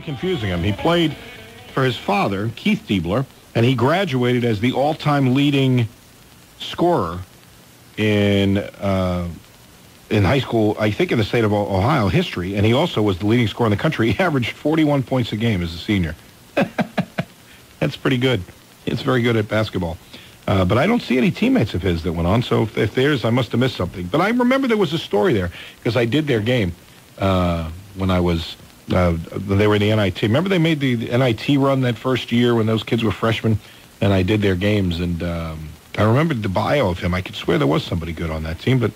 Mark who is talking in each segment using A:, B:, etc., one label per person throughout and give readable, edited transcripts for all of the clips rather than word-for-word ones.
A: Confusing him. He played for his father, Keith Diebler, and he graduated as the all-time leading scorer in high school, I think in the state of Ohio history, and he also was the leading scorer in the country. He averaged 41 points a game as a senior. That's pretty good. It's very good at basketball. But I don't see any teammates of his that went on, so if there's, I must have missed something. But I remember there was a story there, because I did their game when I was... they were in the NIT. Remember they made the NIT run that first year when those kids were freshmen, and I did their games, and I remembered the bio of him. I could swear there was somebody good on that team, but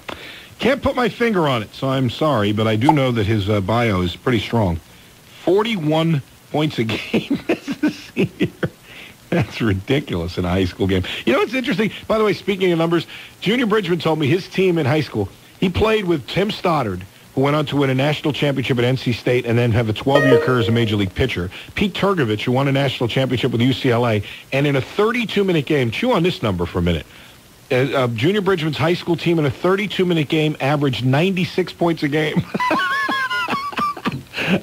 A: can't put my finger on it, so I'm sorry, but I do know that his bio is pretty strong. 41 points a game as a senior. That's ridiculous in a high school game. You know what's interesting? By the way, speaking of numbers, Junior Bridgman told me his team in high school, he played with Tim Stoddard, who went on to win a national championship at NC State and then have a 12-year career as a major league pitcher. Pete Turgovich, who won a national championship with UCLA, and in a 32-minute game, chew on this number for a minute, Junior Bridgman's high school team in a 32-minute game averaged 96 points a game.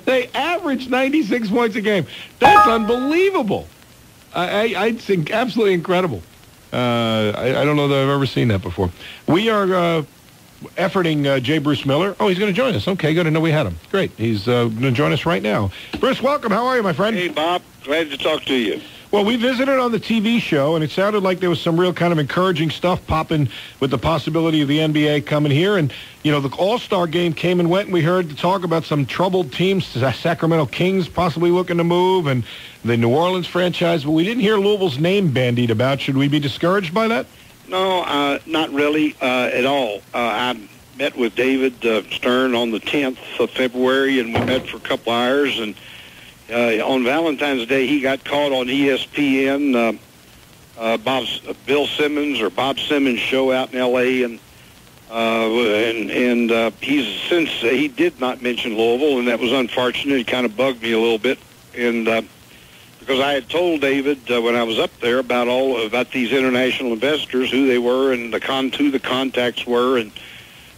A: They averaged 96 points a game. That's unbelievable. I think absolutely incredible. I don't know that I've ever seen that before. We are efforting J. Bruce Miller. Oh, he's going to join us. Okay, good to know we had him. Great. He's going to join us right now. Bruce, welcome. How are you, my friend?
B: Hey, Bob. Glad to talk to you.
A: Well, we visited on the TV show, and it sounded like there was some real kind of encouraging stuff popping with the possibility of the NBA coming here. And, you know, the All-Star game came and went, and we heard the talk about some troubled teams, Sacramento Kings possibly looking to move, and the New Orleans franchise. But we didn't hear Louisville's name bandied about. Should we be discouraged by that?
B: No, not really at all. I met with David Stern on the 10th of February, and we met for a couple hours, and on Valentine's Day, he got caught on ESPN, Bill Simmons or Bob Simmons' show out in L.A., and he's since he did not mention Louisville, and that was unfortunate. It kind of bugged me a little bit, and because I had told David when I was up there about these international investors, who they were, and who the contacts were, and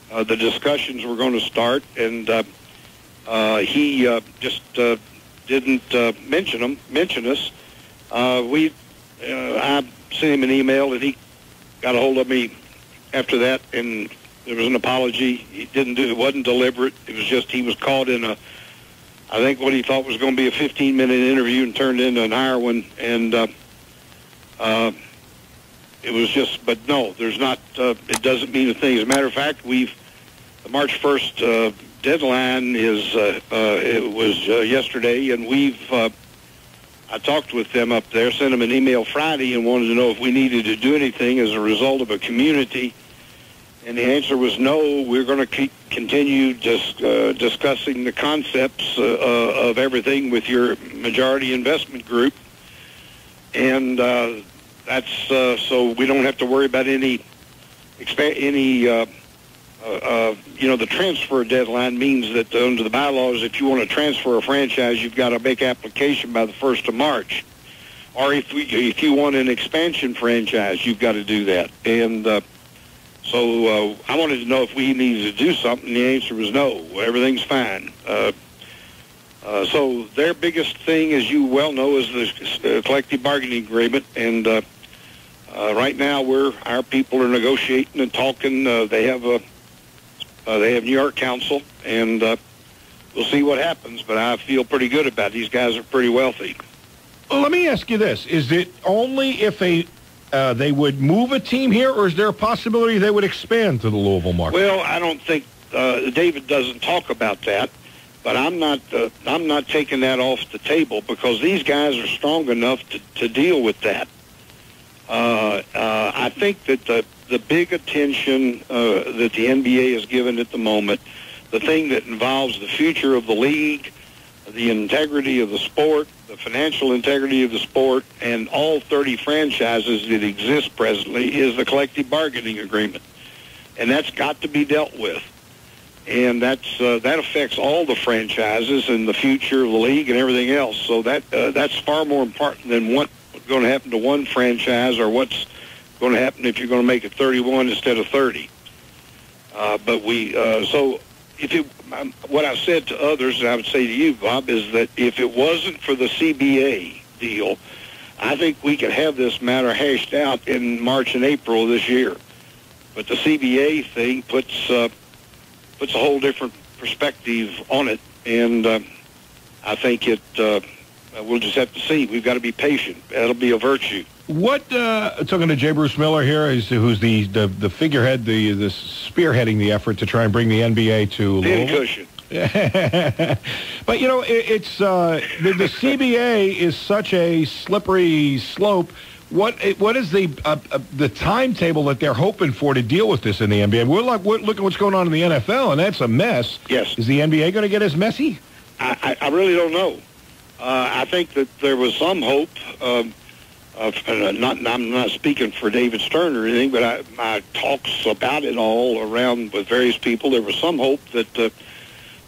B: the discussions were going to start, and he just didn't mention us. I sent him an email, and he got a hold of me after that, and there was an apology. It wasn't deliberate. It was just he was caught in I think what he thought was going to be a 15-minute interview and turned into an hour one, and it was just, but no, there's not, it doesn't mean a thing. As a matter of fact, the March 1st deadline it was yesterday, and I talked with them up there, sent them an email Friday, and wanted to know if we needed to do anything as a result of a community. And the answer was no. We're going to continue discussing the concepts of everything with your majority investment group, and that's so we don't have to worry about the transfer deadline means that under the bylaws, if you want to transfer a franchise, you've got to make application by the 1st of March. Or if you want an expansion franchise, you've got to do that. And so I wanted to know if we needed to do something. The answer was no. Everything's fine. So their biggest thing, as you well know, is the collective bargaining agreement. And right now, our people are negotiating and talking. They have New York Council, and we'll see what happens. But I feel pretty good about it. These guys are pretty wealthy.
A: Well, let me ask you this. Is it only if they would move a team here, or is there a possibility they would expand to the Louisville market?
B: Well, I don't think David doesn't talk about that, but I'm not taking that off the table because these guys are strong enough to deal with that. I think that the big attention that the NBA is given at the moment, the thing that involves the future of the league, the integrity of the sport, the financial integrity of the sport, and all 30 franchises that exist presently is the collective bargaining agreement. And that's got to be dealt with. And that affects all the franchises and the future of the league and everything else. So that's far more important than what's going to happen to one franchise or what's going to happen if you're going to make it 31 instead of 30. So what I've said to others, and I would say to you, Bob, is that if it wasn't for the CBA deal, I think we could have this matter hashed out in March and April of this year. But the CBA thing puts a whole different perspective on it, and I think we'll just have to see. We've got to be patient. That'll be a virtue.
A: What, talking to J. Bruce Miller here, who's the figurehead, the spearheading the effort to try and bring the NBA to Louisville.
B: Cushion.
A: But, you know, it's the CBA is such a slippery slope. What is the timetable that they're hoping for to deal with this in the NBA? We're look at what's going on in the NFL, and that's a mess.
B: Yes.
A: Is the NBA going to get as messy?
B: I really don't know. I think that there was some hope. I'm not speaking for David Stern or anything, but my talks about it all around with various people, there was some hope that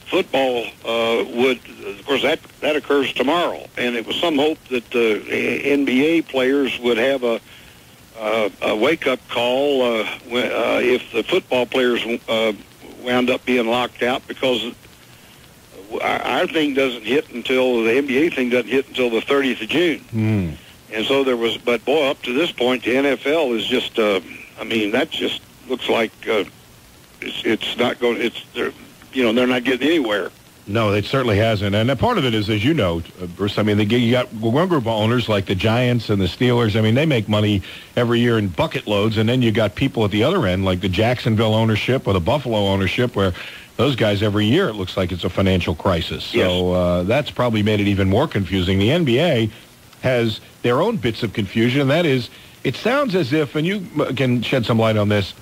B: football would, of course, that occurs tomorrow, and it was some hope that NBA players would have a wake-up call if the football players wound up being locked out, because our thing doesn't hit until the NBA thing doesn't hit until the 30th of June.
A: Mm.
B: And so there was, but boy, up to this point, the NFL is just, that just looks like it's not going, they're not getting anywhere.
A: No, it certainly hasn't. And part of it is, as you know, Bruce, you got one group of owners like the Giants and the Steelers. I mean, they make money every year in bucket loads. And then you got people at the other end, like the Jacksonville ownership or the Buffalo ownership, where those guys every year, it looks like it's a financial crisis.
B: Yes.
A: So that's probably made it even more confusing. The NBA has their own bits of confusion, and that is, it sounds as if, and you can shed some light on this,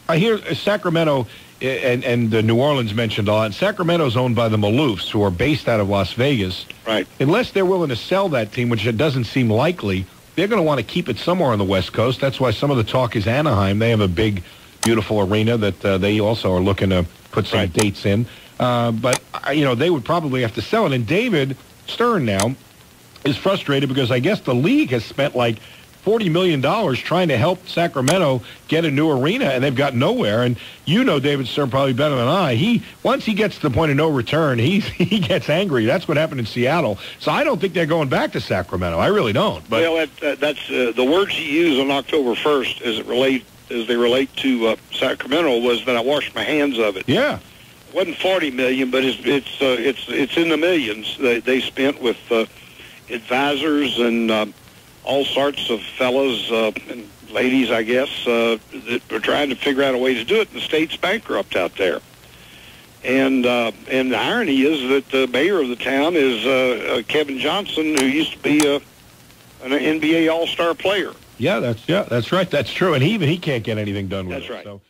A: I hear Sacramento and New Orleans mentioned a lot. Sacramento's owned by the Maloofs, who are based out of Las Vegas.
B: Right.
A: Unless they're willing to sell that team, which it doesn't seem likely, they're going to want to keep it somewhere on the West Coast. That's why some of the talk is Anaheim. They have a big, beautiful arena that they also are looking to put some dates in. But, they would probably have to sell it. And David Stern now is frustrated because I guess the league has spent like $40 million trying to help Sacramento get a new arena, and they've got nowhere. And David Stern probably better than I. Once he gets to the point of no return, he gets angry. That's what happened in Seattle. So I don't think they're going back to Sacramento. I really don't. But
B: well, that's the words he used on October 1st as they relate to Sacramento was that I washed my hands of it.
A: Yeah.
B: It wasn't $40 million, but it's in the millions they spent with advisors and all sorts of fellas and ladies, I guess, that were trying to figure out a way to do it. And the state's bankrupt out there. And the irony is that the mayor of the town is Kevin Johnson, who used to be an NBA All-Star player.
A: Yeah, that's right. That's true. And he can't get anything done with it.
B: That's right.
A: So.